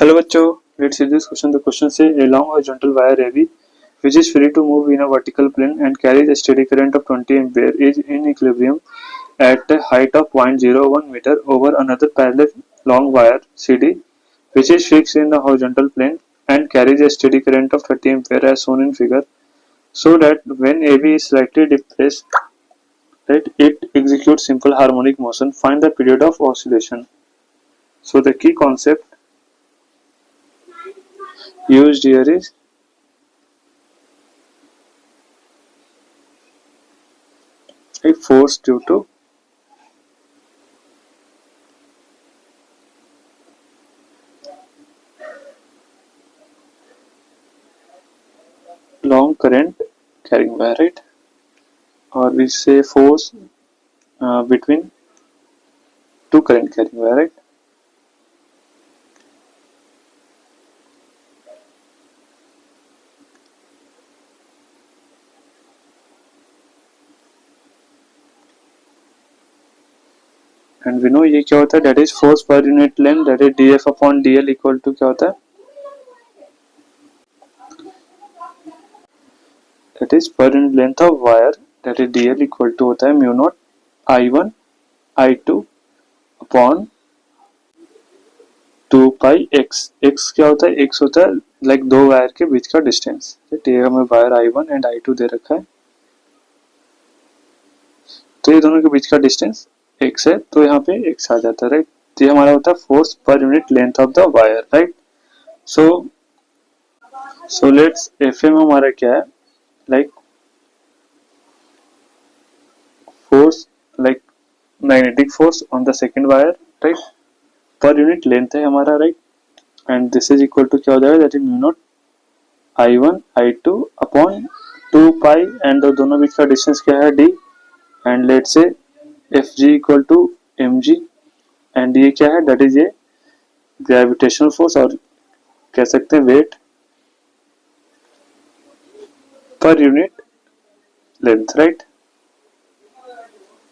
Hello बच्चों, let's see this question. The question say a long horizontal wire AB which is free to move in a vertical plane and carries a steady current of 20 ampere is in equilibrium at a height of 0.01 meter over another parallel long wire CD which is fixed in the horizontal plane and carries a steady current of 30 ampere as shown in figure, so that when AB is slightly depressed, that it executes simple harmonic motion. Find the period of oscillation. So the key concept used here is a force due to long current carrying wire, right? Or we say force between two current carrying wire, right? And we know ये क्या होता है, that is force per unit length, that is df upon dl equal to क्या होता है, that is per unit length of wire, that is dl equal to होता है mu naught I1 I2 upon 2 pi x. x क्या होता है, x होता है लाइक दो वायर के बीच का डिस्टेंस. ये हमें वायर I1 एंड I2 दे रखा है, तो ये दोनों के बीच का डिस्टेंस x है, तो यहाँ पे x आ जाता है, राइट. तो ये हमारा होता है force per unit length of the wire, right. So let's Fm हमारा क्या है, like force like magnetic force on the second wire, right. Per unit length है हमारा, right. And this is equal to क्या हो जाएगा, that is mu naught I1 I2 upon 2 pi and दोनों बीच का डिस्टेंस क्या है d, and let's say Fg equal to mg, and ये क्या है, दैट इज ये ग्रेविटेशनल फोर्स और कह सकते हैं weight per unit length, right,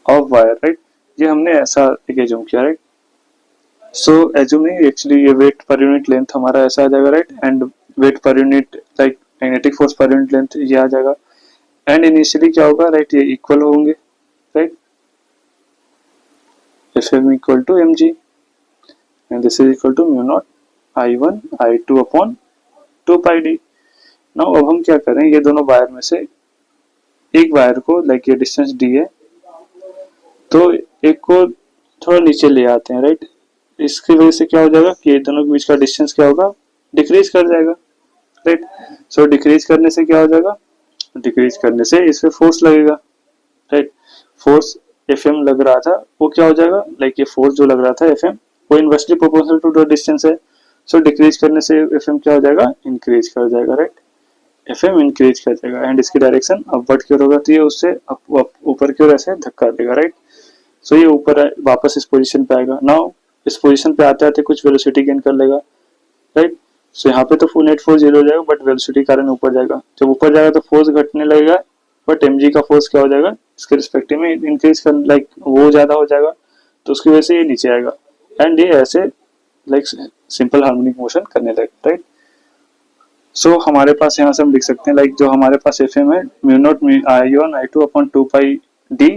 of wire, right. ये हमने ऐसा एक एज्यूम किया, राइट. सो एज्यूम नहीं, एक्चुअली ये वेट पर यूनिट लेंथ हमारा ऐसा आ जाएगा, right. And weight per unit like magnetic force per unit length ये आ जाएगा. एंड इनिशियली क्या होगा, राइट, ये इक्वल होंगे, right. Fm equal to mg and this is equal to mu naught I1 I2 upon 2 pi d. Now अब हम क्या करें, ये दोनों वायर में से एक वायर को लाइक ये डिस्टेंस d है, तो एक को थोड़ा नीचे ले आते हैं, राइट. इसकी वजह से क्या हो जाएगा कि ये दोनों के बीच का डिस्टेंस क्या होगा, डिक्रीज कर जाएगा, राइट. सो डिक्रीज करने से क्या हो जाएगा, डिक्रीज करने से इसमें फोर्स लगेगा, राइट. फोर्स Fm लग रहा था वो क्या हो जाएगा, लाइक ये फोर्स जो लग रहा था Fm वो inversely proportional to the distance है. सो डिक्रीज करने से Fm क्या हो जाएगा, इंक्रीज कर जाएगा, राइट. Fm इंक्रीज कर जाएगा एंड इसकी डायरेक्शन अपवर्ड की ओर होगा, तो ये उससे ऊपर की ओर ऐसे धक्का देगा, राइट. सो ये ऊपर वापस इस पोजीशन पे आएगा. नाउ इस पोजीशन पे आते आते कुछ वेलोसिटी गेन कर लेगा, राइट. सो यहाँ पे तो फुल नेट फोर्स 0 हो जाएगा, बट वेलोसिटी कारण ऊपर जाएगा. जब ऊपर जाएगा तो फोर्स घटने लगेगा, बट mg का फोर्स क्या हो जाएगा, इसके रिस्पेक्टिव में इंक्रीज कर लाइक वो ज्यादा हो जाएगा, तो उसकी वजह से ये नीचे आएगा एंड ये ऐसे लाइक सिंपल हार्मोनिक मोशन करने लगेगा, राइट. सो हमारे पास यहाँ से हम लिख सकते हैं लाइक जो हमारे पास Fm है mu naught I1 I2 upon 2 pi d.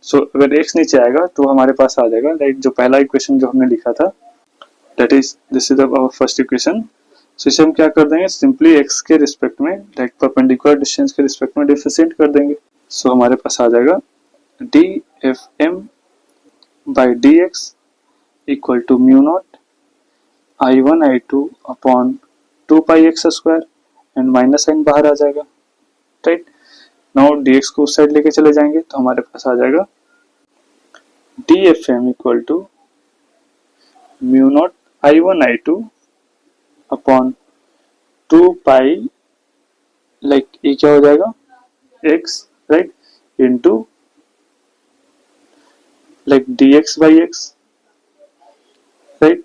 सो अगर x नीचे आएगा तो हमारे पास आ जाएगा लाइक जो पहला इक्वेशन जो हमने लिखा था, that is this is our first equation. So इसे हम क्या कर देंगे, सिंपली x के रिस्पेक्ट में लाइक परपेंडिकुलर डिस्टेंस के रिस्पेक्ट में डिफरेंशिएट कर देंगे. सो हमारे पास आ जाएगा dFm by dx equal to mu naught I1 I2 upon 2 pi x square and minus sign बाहर आ जाएगा, राइट. नाउ dx को उस साइड लेके चले जाएंगे तो हमारे पास आ जाएगा dFm equal to mu naught I1 I2 upon 2 pi like ये क्या हो जाएगा x, right, into like dx by x, right.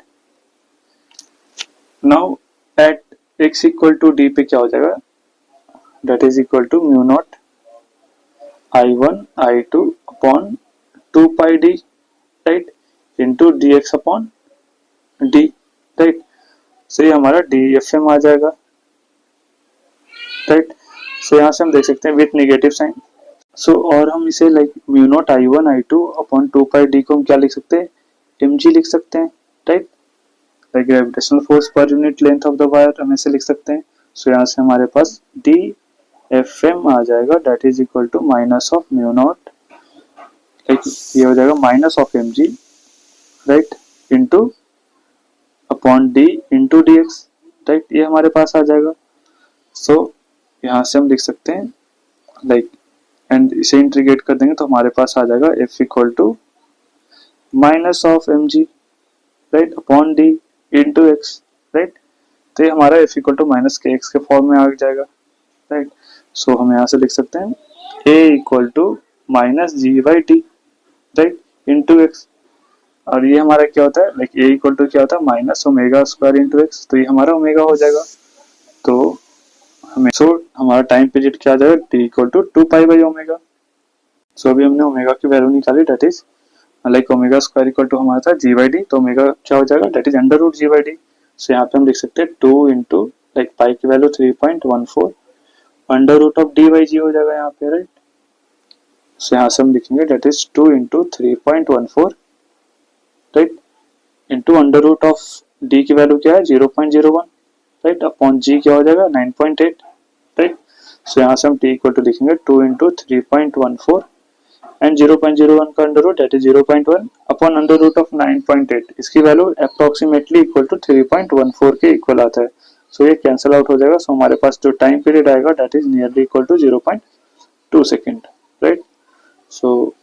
Now at x equal to d पे क्या हो जाएगा, that is equal to mu naught I1 I2 upon 2 pi d, right, into dx upon d, right. So ये हमारा DFM आ जाएगा, right. सो यहाँ से हम देख सकते हैं विथ नेगेटिव साइन। सो और हम इसे like mu naught I1 I2 upon 2 पाई डी को हम क्या लिख सकते हैं, mg लिख सकते हैं, right. Like gravitational force per unit length of the wire हम ऐसे लिख सकते हैं। सो यहाँ से हमारे पास DFM आ जाएगा, that is equal to minus of mu naught, like ये हो जाएगा minus of mg, right, into upon d into dx, right, ये हमारे पास आ जाएगा। सो यहाँ से हम लिख सकते हैं लाइक एंड इसे इंटीग्रेट कर देंगे तो हमारे पास आ जाएगा F equal to minus of mg, right, upon d into x, right. तो ये हमारा F इक्वल टू माइनस के एक्स के फॉर्म में आ जाएगा, राइट। सो हम यहाँ से लिख सकते हैं A equal to minus G by T, right, into X. और ये हमारा क्या होता है, लाइक A इक्वल टू क्या होता है minus omega square into x, तो ये हमारा ओमेगा हो जाएगा। तो हमें हमारा टाइम पीरियड क्या आ जाएगा, T equal to 2 pi by omega. So अभी हमने ओमेगा की वैल्यू निकाली, that is like omega square equal to हमारा था जी बाई डी, तो ओमेगा क्या हो जाएगा, that is under root g by d. So यहाँ पे हम लिख सकते हैं 2 इंटू लाइक पाई की value 3.14 under root of d by g हो जाएगा यहाँ पे, राइट। सो यहाँ से हम लिखेंगे that is 2 into 3.14, right, into under root of D की वैल्यू क्या है 0.01, राइट, अपॉन जी क्या हो जाएगा 9.8, राइट। सो यहाँ से हम टी इक्वल टू लिखेंगे 2 इंटू 3.14 एंड 0.01 का under root that is 0.1 upon under root of 9.8, इसकी वैल्यू अप्रोक्सीमेटली इक्वल टू 3.14 के इक्वल आता है। सो ये कैंसिल आउट हो जाएगा। सो हमारे पास जो टाइम पीरियड आएगा that is nearly equal to 0.2 second, right. So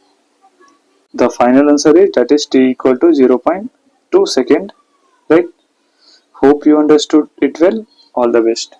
the final answer is that is t equal to 0.2 second, right. Hope you understood it well. All the best.